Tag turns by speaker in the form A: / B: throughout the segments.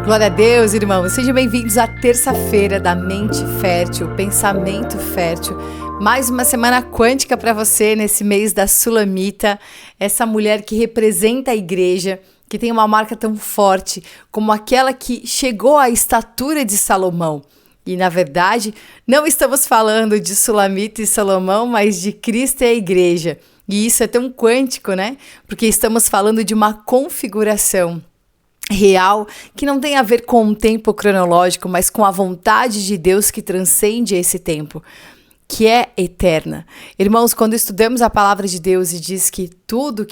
A: Glória a Deus, irmãos. Sejam bem-vindos à terça-feira da Mente Fértil, Pensamento Fértil. Mais uma semana quântica para você nesse mês da Sulamita, essa mulher que representa a igreja, que tem uma marca tão forte como aquela que chegou à estatura de Salomão. E, na verdade, não estamos falando de Sulamita e Salomão, mas de Cristo e a igreja. E isso é tão quântico, né? Porque estamos falando de uma configuração real, que não tem a ver com um tempo cronológico, mas com a vontade de Deus que transcende esse tempo, que é eterna. Irmãos, quando estudamos a palavra de Deus e diz que tudo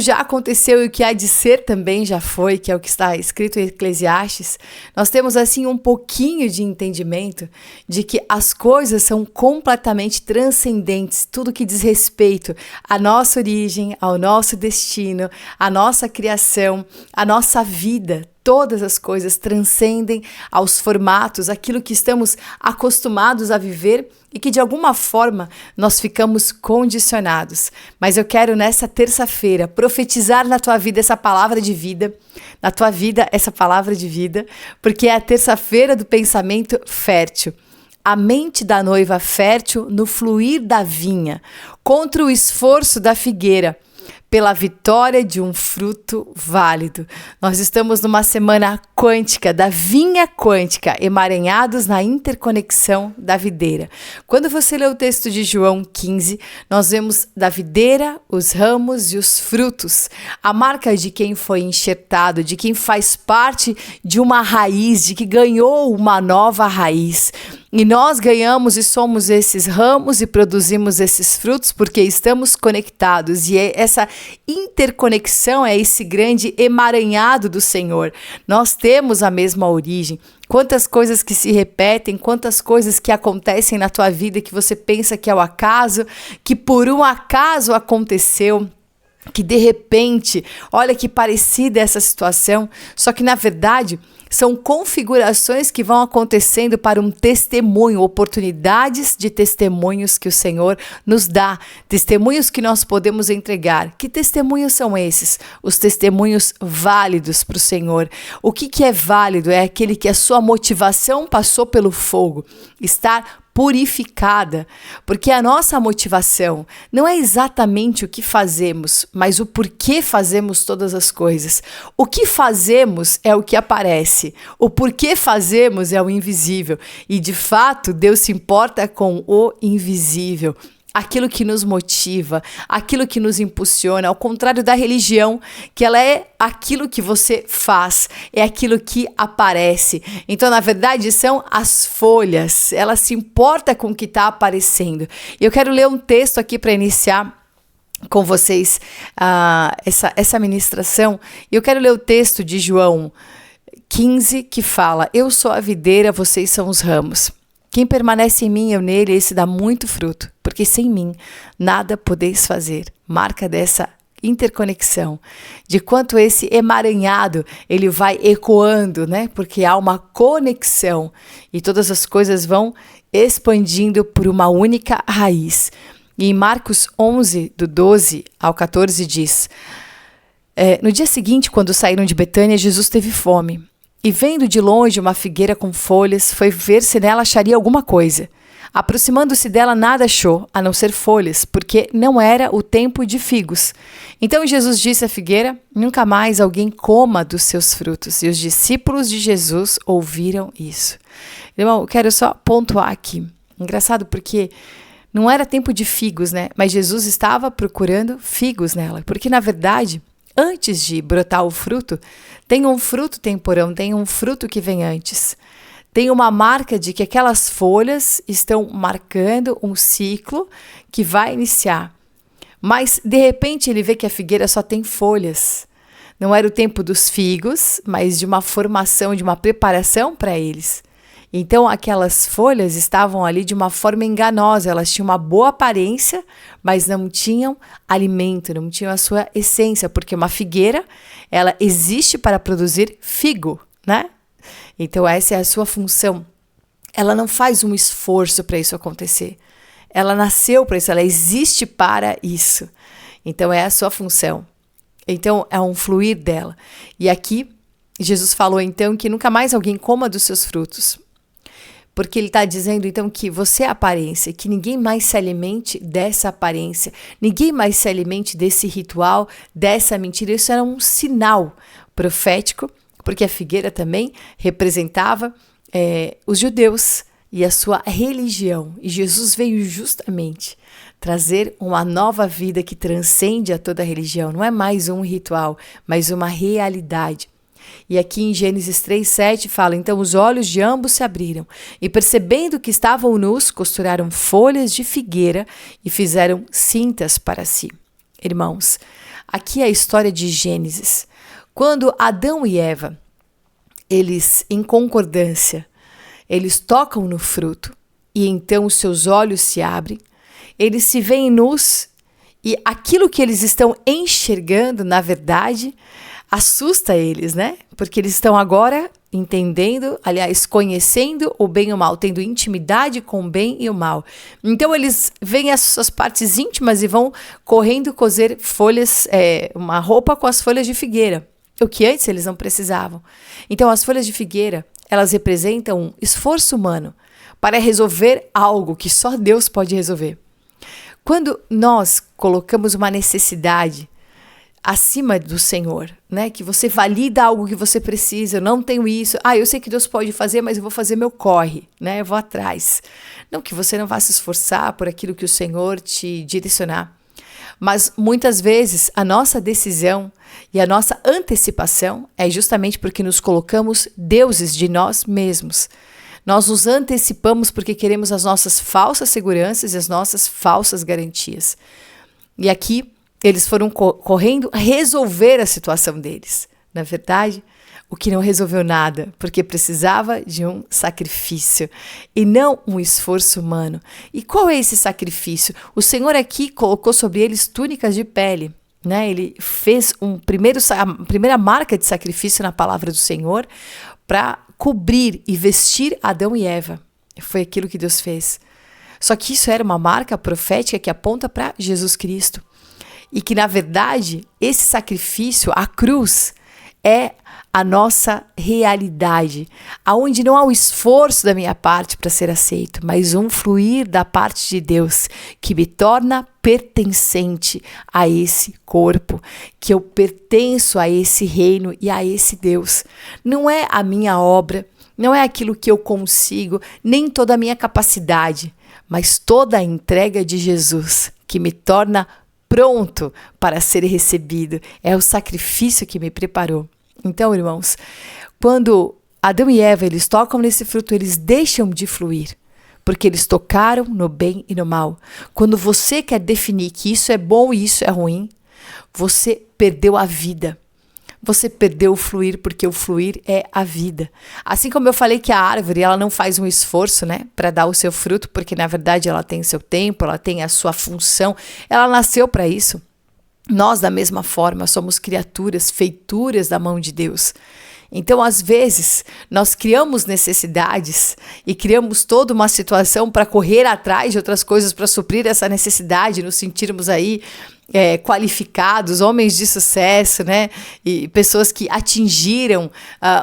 A: já aconteceu e o que há de ser também já foi, que é o que está escrito em Eclesiastes, nós temos assim um pouquinho de entendimento de que as coisas são completamente transcendentes, tudo que diz respeito à nossa origem, ao nosso destino, à nossa criação, à nossa vida. Todas as coisas transcendem aos formatos, aquilo que estamos acostumados a viver e que de alguma forma nós ficamos condicionados. Mas eu quero nessa terça-feira profetizar na tua vida essa palavra de vida, na tua vida essa palavra de vida, porque é a terça-feira do pensamento fértil. A mente da noiva fértil no fluir da vinha, contra o esforço da figueira, pela vitória de um fruto válido. Nós estamos numa semana quântica, da vinha quântica, emaranhados na interconexão da videira. Quando você lê o texto de João 15, nós vemos da videira, os ramos e os frutos, a marca de quem foi enxertado, de quem faz parte de uma raiz, de que ganhou uma nova raiz. E nós ganhamos e somos esses ramos e produzimos esses frutos porque estamos conectados. E essa interconexão é esse grande emaranhado do Senhor. Nós temos a mesma origem. Quantas coisas que se repetem, quantas coisas que acontecem na tua vida que você pensa que é o acaso, que por um acaso aconteceu, que de repente, olha que parecida essa situação, só que na verdade são configurações que vão acontecendo para um testemunho, oportunidades de testemunhos que o Senhor nos dá, testemunhos que nós podemos entregar. Que testemunhos são esses? Os testemunhos válidos para o Senhor. O que é válido? É aquele que a sua motivação passou pelo fogo, estar purificada, porque a nossa motivação não é exatamente o que fazemos, mas o porquê fazemos todas as coisas. O que fazemos é o que aparece, o porquê fazemos é o invisível, e de fato Deus se importa com o invisível. Aquilo que nos motiva, aquilo que nos impulsiona, ao contrário da religião, que ela é aquilo que você faz, é aquilo que aparece. Então, na verdade, são as folhas, ela se importa com o que está aparecendo. Eu quero ler um texto aqui para iniciar com vocês essa ministração. Eu quero ler o texto de João 15, que fala: Eu sou a videira, vocês são os ramos. Quem permanece em mim, eu nele, esse dá muito fruto, porque sem mim nada podeis fazer. Marca dessa interconexão, de quanto esse emaranhado, ele vai ecoando, né? Porque há uma conexão e todas as coisas vão expandindo por uma única raiz. E em Marcos 11, do 12 ao 14 diz: No dia seguinte, quando saíram de Betânia, Jesus teve fome. E vendo de longe uma figueira com folhas, foi ver se nela acharia alguma coisa. Aproximando-se dela, nada achou, a não ser folhas, porque não era o tempo de figos. Então Jesus disse à figueira: Nunca mais alguém coma dos seus frutos. E os discípulos de Jesus ouviram isso. Irmão, eu quero só pontuar aqui. Engraçado porque não era tempo de figos, né? Mas Jesus estava procurando figos nela, porque na verdade, antes de brotar o fruto, tem um fruto temporão, tem um fruto que vem antes. Tem uma marca de que aquelas folhas estão marcando um ciclo que vai iniciar. Mas, de repente, ele vê que a figueira só tem folhas. Não era o tempo dos figos, mas de uma formação, de uma preparação para eles. Então, aquelas folhas estavam ali de uma forma enganosa, elas tinham uma boa aparência, mas não tinham alimento, não tinham a sua essência, porque uma figueira, ela existe para produzir figo, né? Então, essa é a sua função. Ela não faz um esforço para isso acontecer. Ela nasceu para isso, ela existe para isso. Então, é a sua função. Então, é um fluir dela. E aqui, Jesus falou então que nunca mais alguém coma dos seus frutos. Porque ele está dizendo, então, que você é a aparência, que ninguém mais se alimente dessa aparência, ninguém mais se alimente desse ritual, dessa mentira. Isso era um sinal profético, porque a figueira também representava os judeus e a sua religião. E Jesus veio justamente trazer uma nova vida que transcende a toda a religião. Não é mais um ritual, mas uma realidade. E aqui em Gênesis 3:7 fala, então os olhos de ambos se abriram e percebendo que estavam nus, costuraram folhas de figueira e fizeram cintas para si. Irmãos, aqui é a história de Gênesis. Quando Adão e Eva, eles em concordância, eles tocam no fruto e então os seus olhos se abrem, eles se veem nus e aquilo que eles estão enxergando, na verdade, assusta eles, né? Porque eles estão agora entendendo, aliás, conhecendo o bem e o mal, tendo intimidade com o bem e o mal. Então eles veem as suas partes íntimas e vão correndo coser folhas, uma roupa com as folhas de figueira, o que antes eles não precisavam. Então as folhas de figueira, elas representam um esforço humano para resolver algo que só Deus pode resolver. Quando nós colocamos uma necessidade acima do Senhor, né? Que você valida algo que você precisa, eu não tenho isso, eu sei que Deus pode fazer, mas eu vou fazer meu corre, né? Eu vou atrás. Não que você não vá se esforçar por aquilo que o Senhor te direcionar, mas muitas vezes a nossa decisão e a nossa antecipação é justamente porque nos colocamos deuses de nós mesmos. Nós nos antecipamos porque queremos as nossas falsas seguranças e as nossas falsas garantias. E aqui eles foram correndo resolver a situação deles. Na verdade, o que não resolveu nada, porque precisava de um sacrifício e não um esforço humano. E qual é esse sacrifício? O Senhor aqui colocou sobre eles túnicas de pele, né? Ele fez a primeira marca de sacrifício na palavra do Senhor para cobrir e vestir Adão e Eva. Foi aquilo que Deus fez. Só que isso era uma marca profética que aponta para Jesus Cristo. E que, na verdade, esse sacrifício, a cruz, é a nossa realidade, aonde não há o esforço da minha parte para ser aceito, mas um fluir da parte de Deus que me torna pertencente a esse corpo, que eu pertenço a esse reino e a esse Deus. Não é a minha obra, não é aquilo que eu consigo, nem toda a minha capacidade, mas toda a entrega de Jesus que me torna pronto para ser recebido. É o sacrifício que me preparou. Então, irmãos, quando Adão e Eva eles tocam nesse fruto, eles deixam de fluir, porque eles tocaram no bem e no mal. Quando você quer definir que isso é bom e isso é ruim, você perdeu a vida. Você perdeu o fluir, porque o fluir é a vida. Assim como eu falei que a árvore ela não faz um esforço, né, para dar o seu fruto, porque na verdade ela tem seu tempo, ela tem a sua função, ela nasceu para isso. Nós, da mesma forma, somos criaturas, feituras da mão de Deus. Então, às vezes, nós criamos necessidades e criamos toda uma situação para correr atrás de outras coisas para suprir essa necessidade, nos sentirmos aí qualificados, homens de sucesso, né? E pessoas que atingiram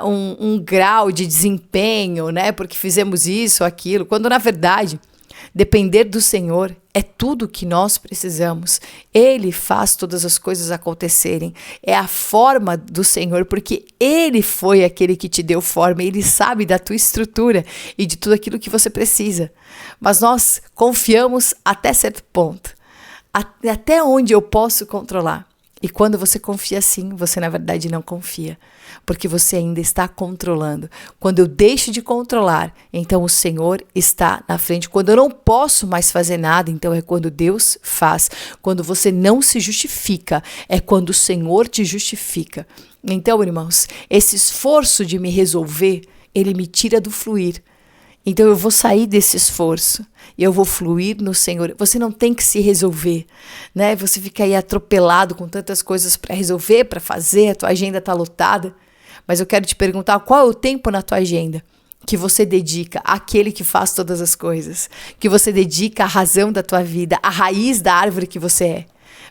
A: um grau de desempenho, né? Porque fizemos isso ou aquilo, quando na verdade depender do Senhor é tudo o que nós precisamos. Ele faz todas as coisas acontecerem. É a forma do Senhor, porque Ele foi aquele que te deu forma. Ele sabe da tua estrutura e de tudo aquilo que você precisa. Mas nós confiamos até certo ponto. Até onde eu posso controlar. E quando você confia assim, você na verdade não confia, porque você ainda está controlando. Quando eu deixo de controlar, então o Senhor está na frente. Quando eu não posso mais fazer nada, então é quando Deus faz. Quando você não se justifica, é quando o Senhor te justifica. Então, irmãos, esse esforço de me resolver, ele me tira do fluir. Então eu vou sair desse esforço e eu vou fluir no Senhor. Você não tem que se resolver, né? Você fica aí atropelado com tantas coisas para resolver, para fazer, a tua agenda está lotada. Mas eu quero te perguntar, qual é o tempo na tua agenda que você dedica àquele que faz todas as coisas? Que você dedica à razão da tua vida, à raiz da árvore que você é?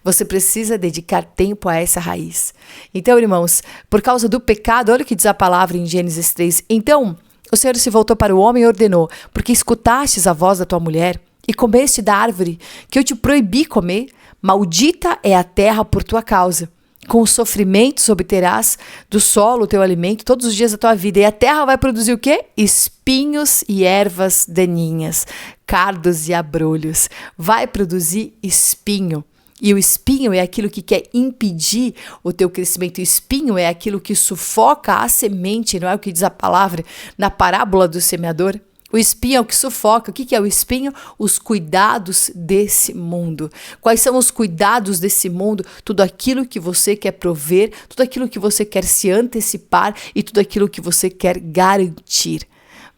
A: Você precisa dedicar tempo a essa raiz. Então, irmãos, por causa do pecado, olha o que diz a palavra em Gênesis 3. Então, o Senhor se voltou para o homem e ordenou: porque escutastes a voz da tua mulher e comeste da árvore que eu te proibi comer, maldita é a terra por tua causa. Com os sofrimentos obterás do solo o teu alimento todos os dias da tua vida. E a terra vai produzir o quê? Espinhos e ervas daninhas, cardos e abrolhos. Vai produzir espinho. E o espinho é aquilo que quer impedir o teu crescimento. O espinho é aquilo que sufoca a semente, não é o que diz a palavra na parábola do semeador? O espinho é o que sufoca. O que é o espinho? Os cuidados desse mundo. Quais são os cuidados desse mundo? Tudo aquilo que você quer prover, tudo aquilo que você quer se antecipar e tudo aquilo que você quer garantir.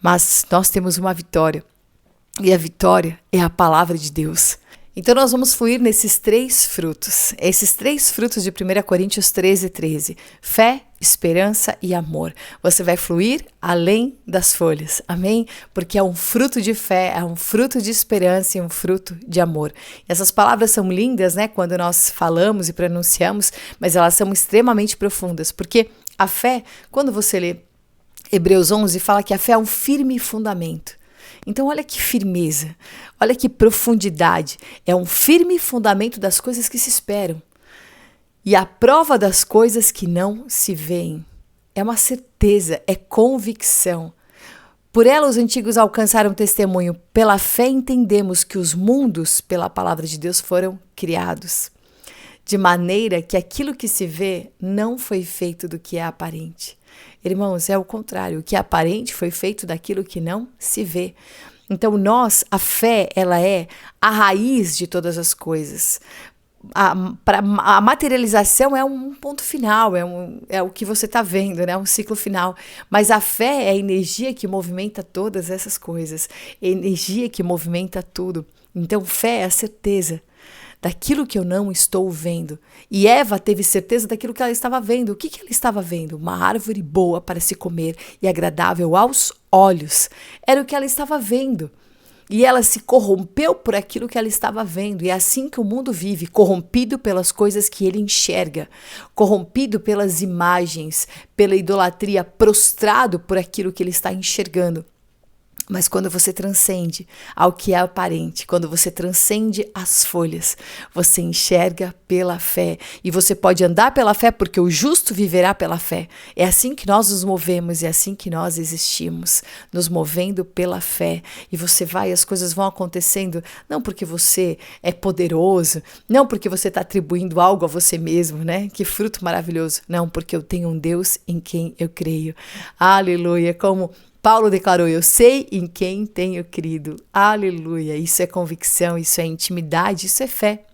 A: Mas nós temos uma vitória. E a vitória é a palavra de Deus. Então nós vamos fluir nesses 3 frutos. Esses 3 frutos de 1 Coríntios 13:13. Fé, esperança e amor. Você vai fluir além das folhas. Amém? Porque é um fruto de fé, é um fruto de esperança e um fruto de amor. E essas palavras são lindas, né? Quando nós falamos e pronunciamos, mas elas são extremamente profundas. Porque a fé, quando você lê Hebreus 11, fala que a fé é um firme fundamento. Então olha que firmeza, olha que profundidade. É um firme fundamento das coisas que se esperam. E a prova das coisas que não se veem. É uma certeza, é convicção. Por ela os antigos alcançaram testemunho. Pela fé entendemos que os mundos, pela palavra de Deus, foram criados. De maneira que aquilo que se vê não foi feito do que é aparente. Irmãos, é o contrário. O que é aparente foi feito daquilo que não se vê. Então a fé, ela é a raiz de todas as coisas. A materialização é um ponto final, é o que você está vendo, né? Um ciclo final. Mas a fé é a energia que movimenta todas essas coisas. É a energia que movimenta tudo. Então fé é a certeza daquilo que eu não estou vendo. E Eva teve certeza daquilo que ela estava vendo. O que ela estava vendo? Uma árvore boa para se comer e agradável aos olhos. Era o que ela estava vendo. E ela se corrompeu por aquilo que ela estava vendo. E é assim que o mundo vive, corrompido pelas coisas que ele enxerga, corrompido pelas imagens, pela idolatria, prostrado por aquilo que ele está enxergando. Mas quando você transcende ao que é aparente, quando você transcende as folhas, você enxerga pela fé. E você pode andar pela fé porque o justo viverá pela fé. É assim que nós nos movemos, é assim que nós existimos, nos movendo pela fé. E você vai, as coisas vão acontecendo, não porque você é poderoso, não porque você está atribuindo algo a você mesmo, né? Que fruto maravilhoso. Não, porque eu tenho um Deus em quem eu creio. Aleluia, como Paulo declarou: eu sei em quem tenho crido. Aleluia. Isso é convicção, isso é intimidade, isso é fé.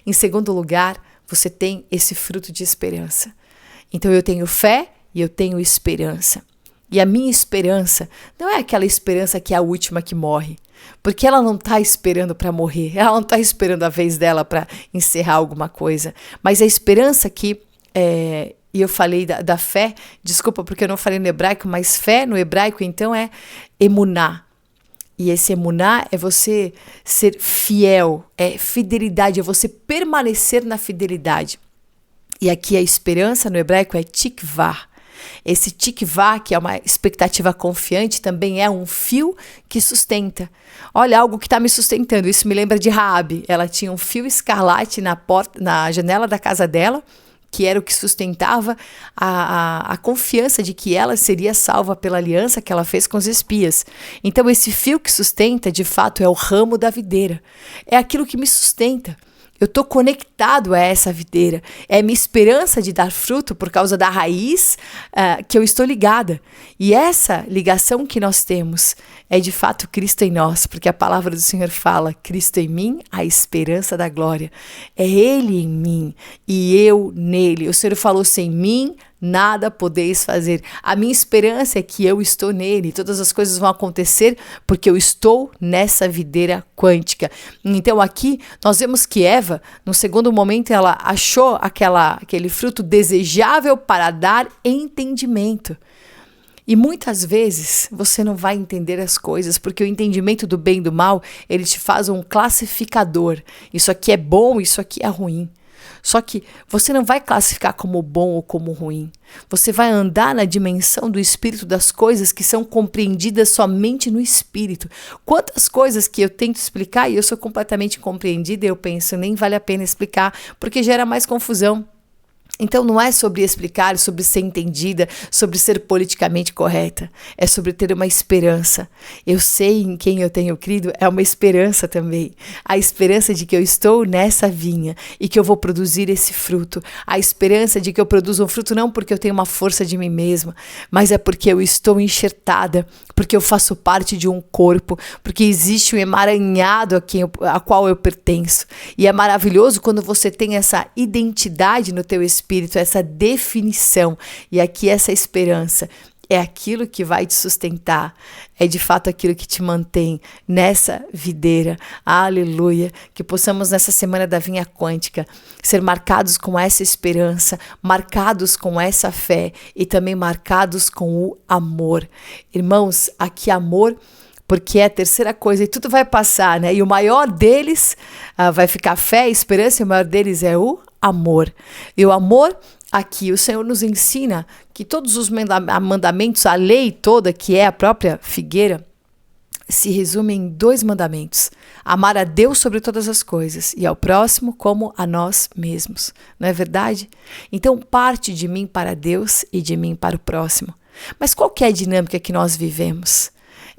A: Em segundo lugar, você tem esse fruto de esperança. Então eu tenho fé e eu tenho esperança. E a minha esperança não é aquela esperança que é a última que morre. Porque ela não está esperando para morrer. Ela não está esperando a vez dela para encerrar alguma coisa. Mas a esperança que e eu falei da fé, desculpa porque eu não falei no hebraico, mas fé no hebraico então é emuná. E esse emuná é você ser fiel, é fidelidade, é você permanecer na fidelidade. E aqui a esperança no hebraico é tikvah. Esse tikvah, que é uma expectativa confiante, também é um fio que sustenta. Olha, algo que está me sustentando. Isso me lembra de Raabe. Ela tinha um fio escarlate na janela da casa dela, que era o que sustentava a confiança de que ela seria salva pela aliança que ela fez com os espias. Então esse fio que sustenta, de fato, é o ramo da videira. É aquilo que me sustenta. Eu estou conectado a essa videira. É minha esperança de dar fruto por causa da raiz que eu estou ligada. E essa ligação que nós temos é de fato Cristo em nós, porque a palavra do Senhor fala: Cristo em mim, a esperança da glória. É Ele em mim e eu nele. O Senhor falou: sem mim nada podeis fazer. A minha esperança é que eu estou nele. Todas as coisas vão acontecer porque eu estou nessa videira quântica. Então aqui nós vemos que Eva, no segundo momento, ela achou aquele fruto desejável para dar entendimento. E muitas vezes você não vai entender as coisas, porque o entendimento do bem e do mal, ele te faz um classificador. Isso aqui é bom, isso aqui é ruim. Só que você não vai classificar como bom ou como ruim. Você vai andar na dimensão do espírito das coisas que são compreendidas somente no espírito. Quantas coisas que eu tento explicar e eu sou completamente compreendida, eu penso, nem vale a pena explicar, porque gera mais confusão. Então não é sobre explicar, sobre ser entendida, sobre ser politicamente correta. É sobre ter uma esperança. Eu sei em quem eu tenho crido, é uma esperança também. A esperança de que eu estou nessa vinha e que eu vou produzir esse fruto. A esperança de que eu produzo um fruto não porque eu tenho uma força de mim mesma, mas é porque eu estou enxertada, porque eu faço parte de um corpo, porque existe um emaranhado a qual eu pertenço. E é maravilhoso quando você tem essa identidade no teu espírito, essa definição, e aqui essa esperança é aquilo que vai te sustentar, é de fato aquilo que te mantém nessa videira. Aleluia, que possamos nessa semana da Vinha Quântica ser marcados com essa esperança, marcados com essa fé e também marcados com o amor. Irmãos, aqui amor, porque é a terceira coisa e tudo vai passar, né? E o maior deles vai ficar fé, esperança, e o maior deles é o amor. E o amor, aqui o Senhor nos ensina que todos os mandamentos, a lei toda, que é a própria figueira, se resume em 2 mandamentos: amar a Deus sobre todas as coisas e ao próximo como a nós mesmos. Não é verdade? Então parte de mim para Deus e de mim para o próximo. Mas qual que é a dinâmica que nós vivemos?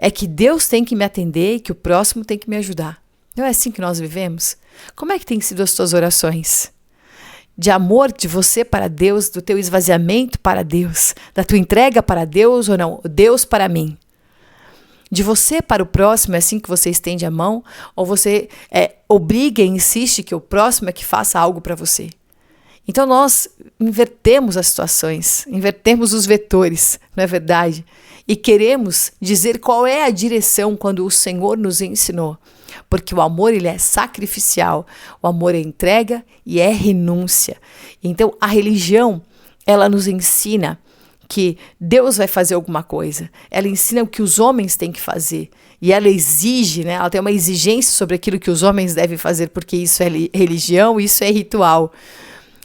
A: É que Deus tem que me atender e que o próximo tem que me ajudar. Não é assim que nós vivemos? Como é que tem sido as tuas orações? De amor de você para Deus, do teu esvaziamento para Deus, da tua entrega para Deus ou não? Deus para mim. De você para o próximo, é assim que você estende a mão? Ou você obriga e insiste que o próximo é que faça algo para você? Então nós invertemos as situações, invertemos os vetores, não é verdade? E queremos dizer qual é a direção quando o Senhor nos ensinou. Porque o amor, ele é sacrificial, o amor é entrega e é renúncia. Então a religião, ela nos ensina que Deus vai fazer alguma coisa. Ela ensina o que os homens têm que fazer. E ela exige, né? Ela tem uma exigência sobre aquilo que os homens devem fazer, porque isso é religião, isso é ritual.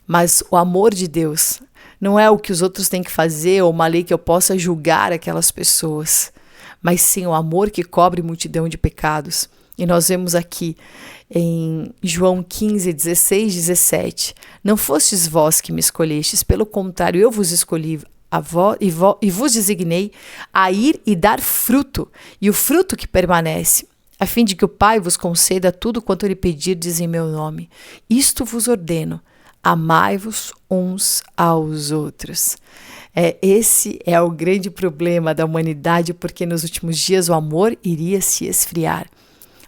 A: Mas o amor de Deus não é o que os outros têm que fazer ou uma lei que eu possa julgar aquelas pessoas, mas sim o amor que cobre multidão de pecados. E nós vemos aqui em João 15, 16, 17. Não fostes vós que me escolhestes, pelo contrário, eu vos escolhi e vos designei a ir e dar fruto, e o fruto que permanece, a fim de que o Pai vos conceda tudo quanto lhe pedirdes em meu nome. Isto vos ordeno: amai-vos uns aos outros. Esse é o grande problema da humanidade, porque nos últimos dias o amor iria se esfriar.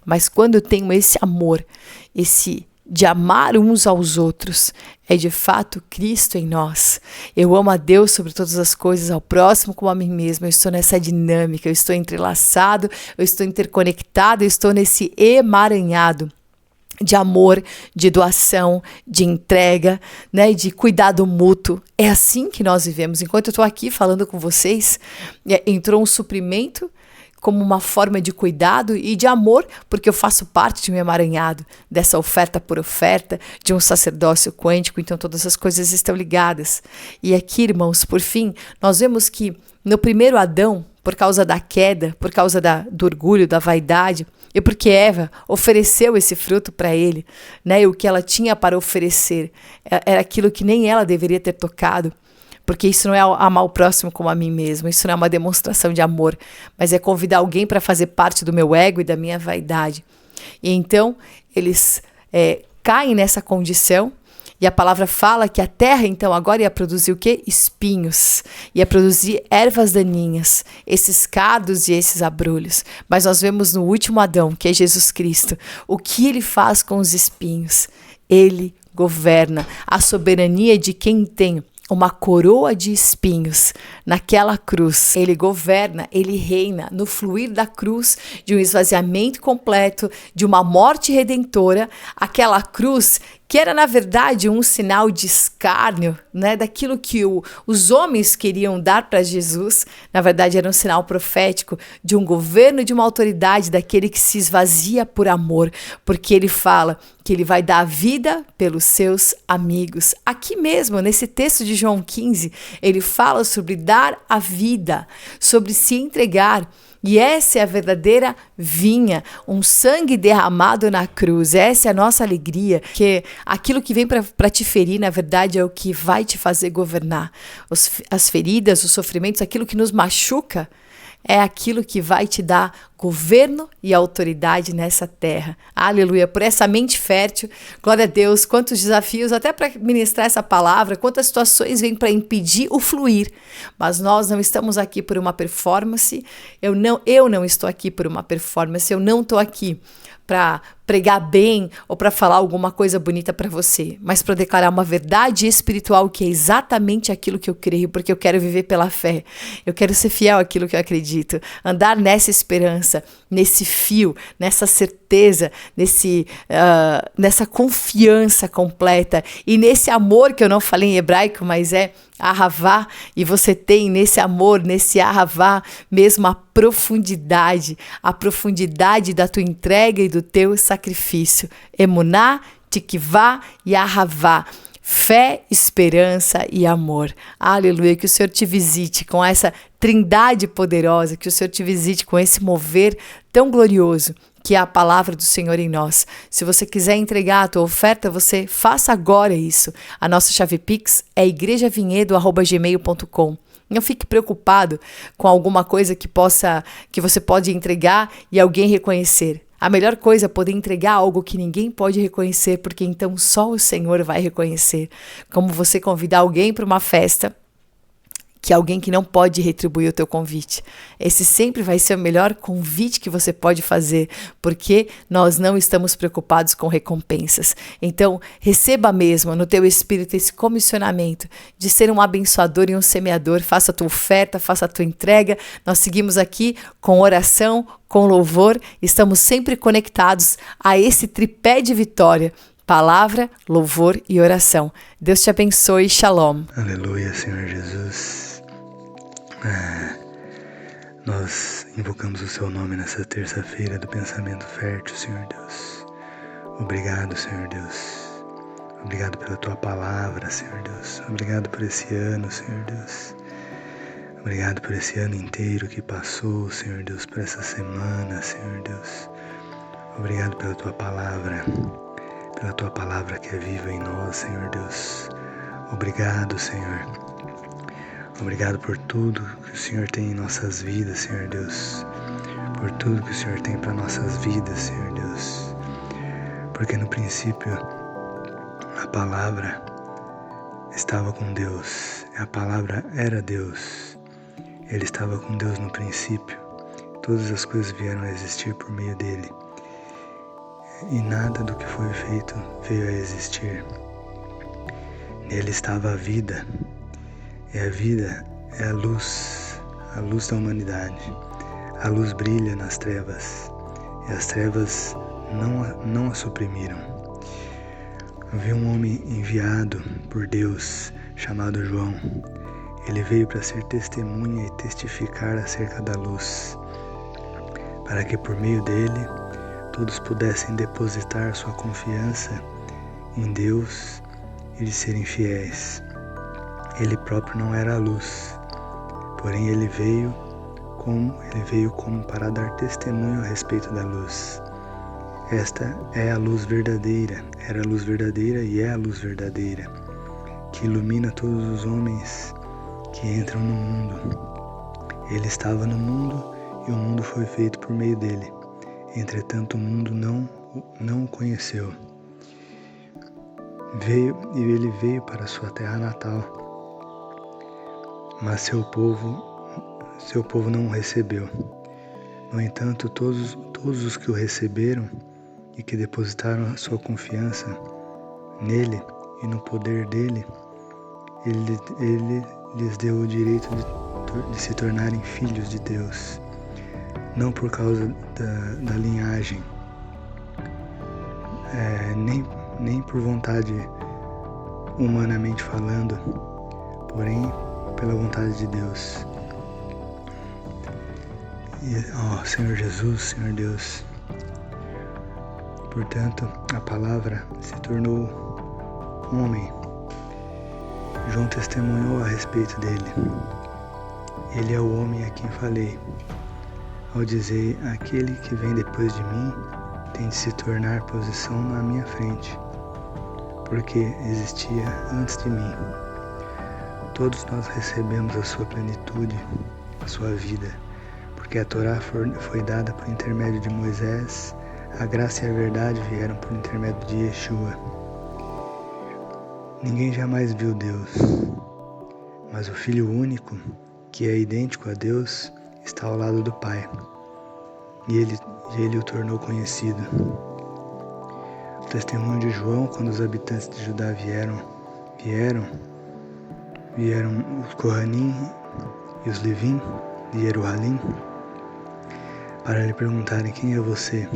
A: Mas quando eu tenho esse amor, esse de amar uns aos outros, é de fato Cristo em nós. Eu amo a Deus sobre todas as coisas, ao próximo como a mim mesmo. Eu estou nessa dinâmica, eu estou entrelaçado, eu estou interconectado, eu estou nesse emaranhado de amor, de doação, de entrega, né, de cuidado mútuo. É assim que nós vivemos. Enquanto eu estou aqui falando com vocês, entrou um suprimento como uma forma de cuidado e de amor, porque eu faço parte de um emaranhado, dessa oferta por oferta, de um sacerdócio quântico, então todas as coisas estão ligadas. E aqui, irmãos, por fim, nós vemos que no primeiro Adão, por causa da queda, por causa do orgulho, da vaidade, e porque Eva ofereceu esse fruto para ele, né? E o que ela tinha para oferecer era aquilo que nem ela deveria ter tocado, porque isso não é amar o próximo como a mim mesmo, isso não é uma demonstração de amor, mas é convidar alguém para fazer parte do meu ego e da minha vaidade. E então eles caem nessa condição. E a palavra fala que a terra, então, agora ia produzir o quê? Espinhos. Ia produzir ervas daninhas, esses cardos e esses abrolhos. Mas nós vemos no último Adão, que é Jesus Cristo, o que ele faz com os espinhos. Ele governa. A soberania de quem tem uma coroa de espinhos naquela cruz. Ele governa, ele reina no fluir da cruz, de um esvaziamento completo, de uma morte redentora, aquela cruz que era na verdade um sinal de escárnio, né, daquilo que os homens queriam dar para Jesus. Na verdade era um sinal profético de um governo, de uma autoridade, daquele que se esvazia por amor, porque ele fala que ele vai dar a vida pelos seus amigos. Aqui mesmo, nesse texto de João 15, ele fala sobre dar a vida, sobre se entregar. E essa é a verdadeira vinha, um sangue derramado na cruz. Essa é a nossa alegria, que aquilo que vem para te ferir, na verdade, é o que vai te fazer governar. As feridas, os sofrimentos, aquilo que nos machuca, é aquilo que vai te dar governo e autoridade nessa terra. Aleluia, por essa mente fértil, glória a Deus, quantos desafios, até para ministrar essa palavra, quantas situações vêm para impedir o fluir, mas nós não estamos aqui por uma performance, eu não estou aqui por uma performance, eu não estou aqui para pregar bem ou para falar alguma coisa bonita para você, mas para declarar uma verdade espiritual que é exatamente aquilo que eu creio, porque eu quero viver pela fé, eu quero ser fiel àquilo que eu acredito, andar nessa esperança, nesse fio, nessa certeza, nessa confiança completa e nesse amor que eu não falei em hebraico, mas é ahavá, e você tem nesse amor, nesse ahavá mesmo a profundidade da tua entrega e do teu sacrifício. Emuná, tikvá e ahavá. Fé, esperança e amor. Aleluia, que o Senhor te visite com essa trindade poderosa, que o Senhor te visite com esse mover tão glorioso, que é a palavra do Senhor em nós. Se você quiser entregar a tua oferta, você faça agora isso. A nossa chave Pix é igrejavinhedo@gmail.com. Não fique preocupado com alguma coisa que você pode entregar e alguém reconhecer. A melhor coisa é poder entregar algo que ninguém pode reconhecer, porque então só o Senhor vai reconhecer. Como você convidar alguém para uma festa, que é alguém que não pode retribuir o teu convite. Esse sempre vai ser o melhor convite que você pode fazer, porque nós não estamos preocupados com recompensas. Então, receba mesmo no teu espírito esse comissionamento de ser um abençoador e um semeador. Faça a tua oferta, faça a tua entrega. Nós seguimos aqui com oração, com louvor. Estamos sempre conectados a esse tripé de vitória. Palavra, louvor e oração. Deus te abençoe. Shalom.
B: Aleluia, Senhor Jesus. Nós invocamos o seu nome nessa terça-feira do pensamento fértil, Senhor Deus. Obrigado, Senhor Deus. Obrigado pela tua palavra, Senhor Deus. Obrigado por esse ano, Senhor Deus. Obrigado por esse ano inteiro que passou, Senhor Deus, por essa semana, Senhor Deus. Obrigado pela tua palavra que é viva em nós, Senhor Deus. Obrigado, Senhor. Obrigado por tudo que o Senhor tem em nossas vidas, Senhor Deus. Por tudo que o Senhor tem para nossas vidas, Senhor Deus. Porque no princípio a palavra estava com Deus. A palavra era Deus. Ele estava com Deus no princípio. Todas as coisas vieram a existir por meio dele. E nada do que foi feito veio a existir. Nele estava a vida. E a vida é a luz da humanidade. A luz brilha nas trevas, e as trevas não a suprimiram. Havia um homem enviado por Deus, chamado João. Ele veio para ser testemunha e testificar acerca da luz, para que por meio dele todos pudessem depositar sua confiança em Deus e de serem fiéis. Ele próprio não era a luz, porém ele veio como para dar testemunho a respeito da luz. Esta é a luz verdadeira, era a luz verdadeira e é a luz verdadeira, que ilumina todos os homens que entram no mundo. Ele estava no mundo e o mundo foi feito por meio dele. Entretanto, o mundo não o conheceu. Ele veio para a sua terra natal, mas seu povo não o recebeu. No entanto, todos os que o receberam e que depositaram a sua confiança nele e no poder dele, ele lhes deu o direito de se tornarem filhos de Deus, não por causa da linhagem, nem por vontade humanamente falando, porém pela vontade de Deus. E, Senhor Jesus, Senhor Deus, portanto, a palavra se tornou homem. João testemunhou a respeito dele. Ele é o homem a quem falei, ao dizer: aquele que vem depois de mim tem de se tornar posição na minha frente, porque existia antes de mim. Todos nós recebemos a sua plenitude, a sua vida, porque a Torá foi dada por intermédio de Moisés, a graça e a verdade vieram por intermédio de Yeshua. Ninguém jamais viu Deus, mas o Filho único, que é idêntico a Deus, está ao lado do Pai, e ele o tornou conhecido. O testemunho de João, quando os habitantes de Judá vieram os Kohanim e os Levim de Jerusalém para lhe perguntarem: quem é você?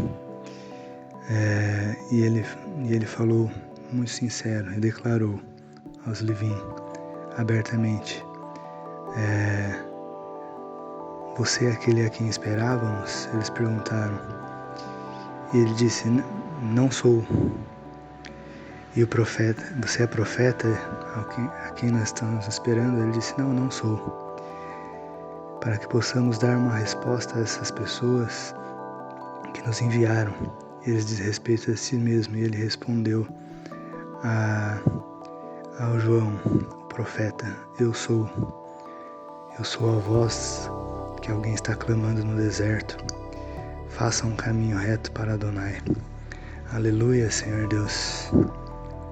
B: E ele falou muito sincero e declarou aos Levim abertamente: você é aquele a quem esperávamos? Eles perguntaram. E ele disse: não sou. E o profeta: você é profeta a quem nós estamos esperando? Ele disse: não sou. Para que possamos dar uma resposta a essas pessoas que nos enviaram. Eles dizem respeito a si mesmo. E ele respondeu ao João, o profeta: eu sou a voz que alguém está clamando no deserto. Faça um caminho reto para Adonai. Aleluia, Senhor Deus.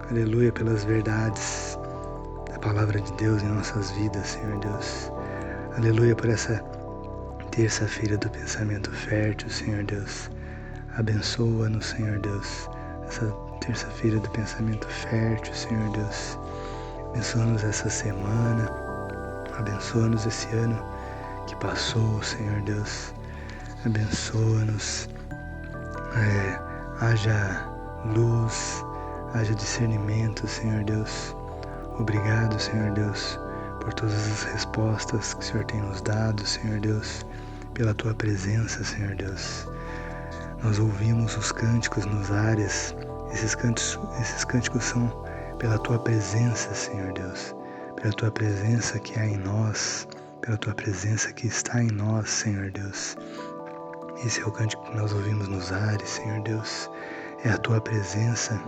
B: Aleluia pelas verdades da palavra de Deus em nossas vidas, Senhor Deus. Aleluia por essa terça-feira do pensamento fértil, Senhor Deus. Abençoa-nos, Senhor Deus, essa terça-feira do pensamento fértil, Senhor Deus. Abençoa-nos essa semana. Abençoa-nos esse ano que passou, Senhor Deus. Abençoa-nos. Haja luz, haja discernimento, Senhor Deus. Obrigado, Senhor Deus, por todas as respostas que o Senhor tem nos dado, Senhor Deus, pela Tua presença, Senhor Deus. Nós ouvimos os cânticos nos ares. Esses cânticos são pela Tua presença, Senhor Deus, pela Tua presença que há em nós, pela Tua presença que está em nós, Senhor Deus. Esse é o cântico que nós ouvimos nos ares, Senhor Deus. É a Tua presença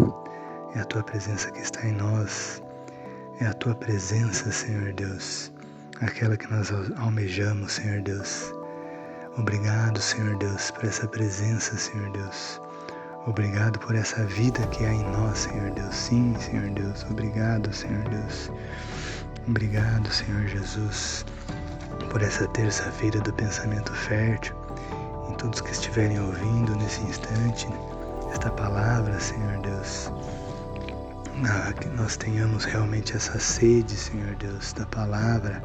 B: que está em nós. É a Tua presença, Senhor Deus, aquela que nós almejamos, Senhor Deus. Obrigado, Senhor Deus, por essa presença, Senhor Deus. Obrigado por essa vida que há em nós, Senhor Deus. Sim, Senhor Deus. Obrigado, Senhor Deus. Obrigado, Senhor Jesus, por essa terça-feira do pensamento fértil. Em todos que estiverem ouvindo nesse instante esta palavra, Senhor Deus, que nós tenhamos realmente essa sede, Senhor Deus, da palavra,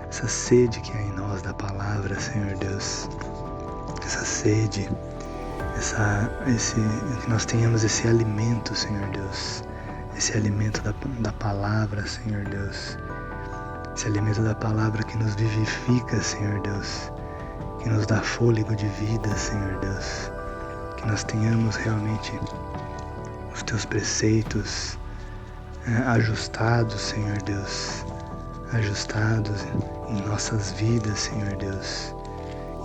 B: essa sede que há em nós da palavra, Senhor Deus, essa sede, que nós tenhamos esse alimento, Senhor Deus, esse alimento da palavra, Senhor Deus, esse alimento da palavra que nos vivifica, Senhor Deus, que nos dá fôlego de vida, Senhor Deus, que nós tenhamos realmente os Teus preceitos ajustados, Senhor Deus, ajustados em nossas vidas, Senhor Deus,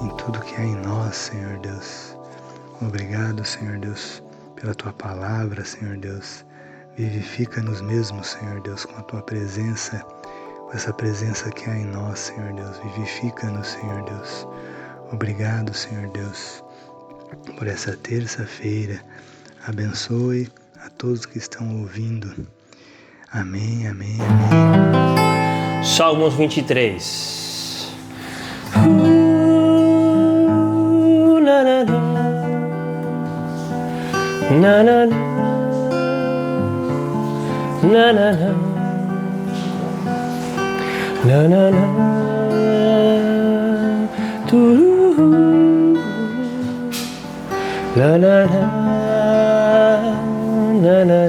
B: em tudo que há em nós, Senhor Deus. Obrigado, Senhor Deus, pela Tua palavra, Senhor Deus. Vivifica-nos mesmo, Senhor Deus, com a Tua presença, com essa presença que há em nós, Senhor Deus. Vivifica-nos, Senhor Deus. Obrigado, Senhor Deus, por essa terça-feira. Abençoe a todos que estão ouvindo. Amém, amém, amém.
C: Salmos 23. Na na na, na na na, na na na, la la la, na na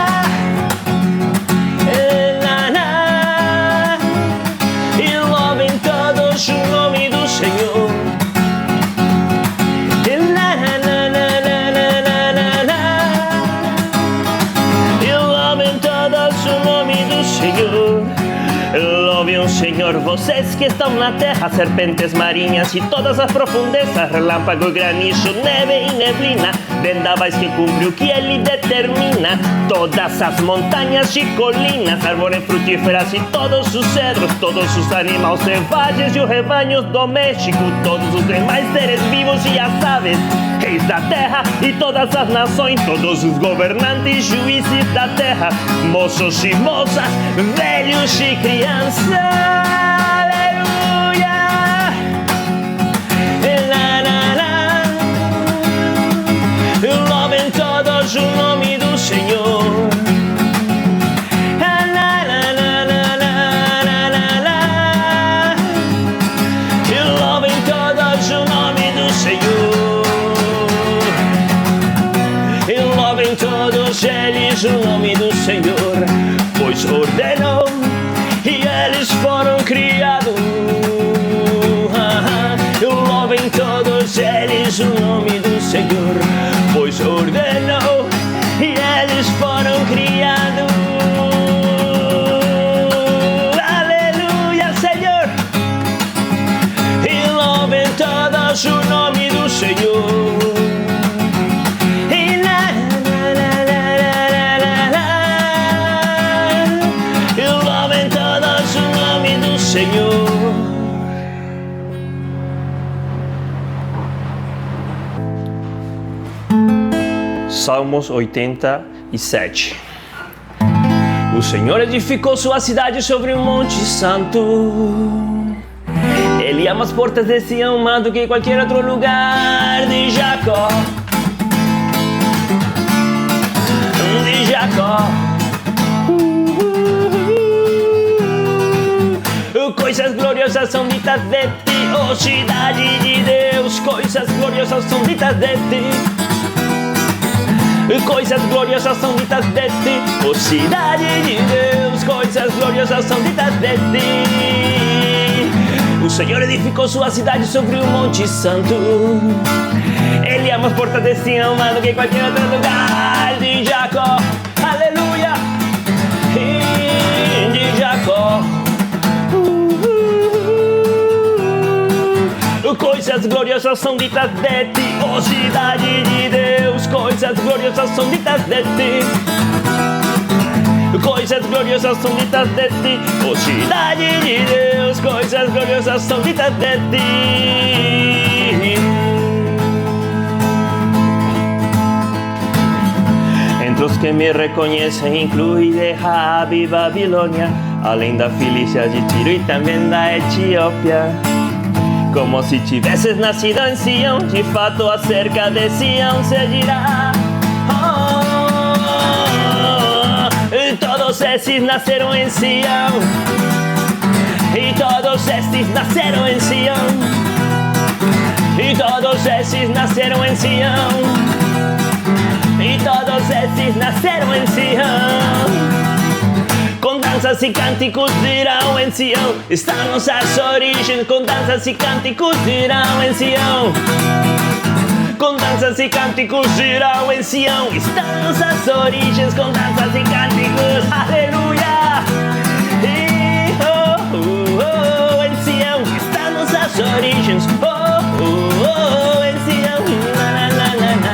C: vocês que estão na terra, serpentes marinhas e todas as profundezas, relâmpago, granizo, neve e neblina, vendavais que cumpre o que ele determina, todas as montanhas e colinas, árvores frutíferas e todos os cedros, todos os animais selvagens e os rebanhos domésticos, todos os demais seres vivos e as aves, reis da terra e todas as nações, todos os governantes e juízes da terra, moços e moças, velhos e crianças. Aleluia! La, la, la. Louvem todos o nome do Senhor. La, la, la, la, la, la, la. Louvem todos o nome do Senhor. Louvem todos eles o nome do Senhor, pois ordenou e eles foram criados. Louvem todos eles o nome do Senhor, pois ordenou e eles foram criados. Aleluia, Senhor! E louvem todos o nome do Senhor. Senhor. Salmos 87. O Senhor edificou sua cidade sobre um monte santo. Ele ama as portas de Sião mais do que qualquer outro lugar de Jacó. De Jacó. Coisas gloriosas são ditas de ti, oh cidade de Deus. Coisas gloriosas são ditas de ti. Coisas gloriosas são ditas de ti, oh cidade de Deus. Coisas gloriosas são ditas de ti. O Senhor edificou sua cidade sobre um monte santo. Ele ama as portas de Sião mais do que qualquer outro lugar de Jacó. Aleluia! De Jacó. Coisas gloriosas são ditas de ti, oh cidade de Deus. Coisas gloriosas são ditas de ti. Coisas gloriosas são ditas de ti, oh cidade de Deus. Coisas gloriosas são ditas de ti. Entre os que me reconhecem inclui de Rahab e Babilônia, além da Filícia de Tiro e também da Etiópia. Como se tivesses nascido em Sião, de fato acerca de Sião se dirá. E todos esses nasceram em Sião. E todos esses nasceram em Sião. E todos esses nasceram em Sião. E todos esses nasceram em Sião. Com danças e cânticos dirão em Sião, estão nossas origens. Com danças e cânticos dirão em Sião. Com danças e cânticos dirão em Sião, estão nossas origens. Com danças e cânticos, aleluia. E em Sião, estão nossas origens. Em Sião, na na na na.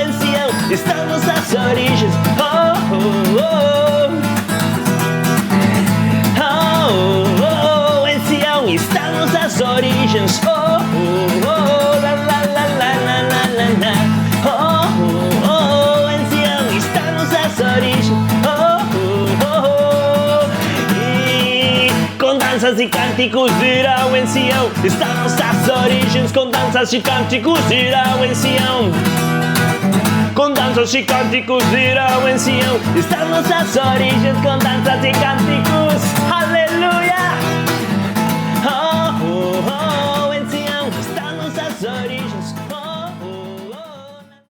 C: Em Sião, estão nossas origens. Em Sião estão nossas origens. La la la la la la la. Em Sião estão nossas origens. E com danças e cânticos dirão em Sião, estão nossas origens. Com danças e cânticos dirão em Sião. Com danças e cânticos dirão em Sião, estão nossas origens. Com danças e cânticos, aleluia.